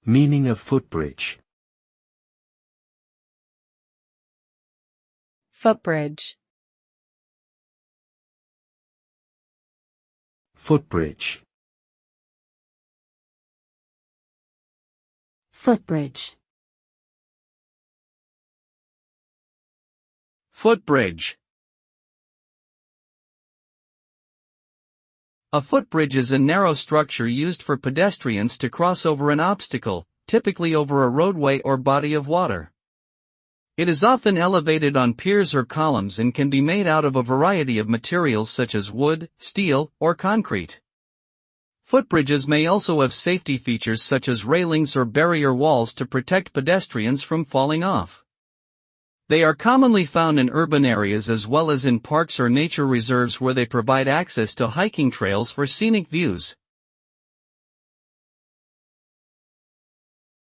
Meaning of footbridge. Footbridge. Footbridge. Footbridge. Footbridge. A footbridge is a narrow structure used for pedestrians to cross over an obstacle, typically over a roadway or body of water. It is often elevated on piers or columns and can be made out of a variety of materials such as wood, steel, or concrete. Footbridges may also have safety features such as railings or barrier walls to protect pedestrians from falling off. They are commonly found in urban areas as well as in parks or nature reserves where they provide access to hiking trails for scenic views.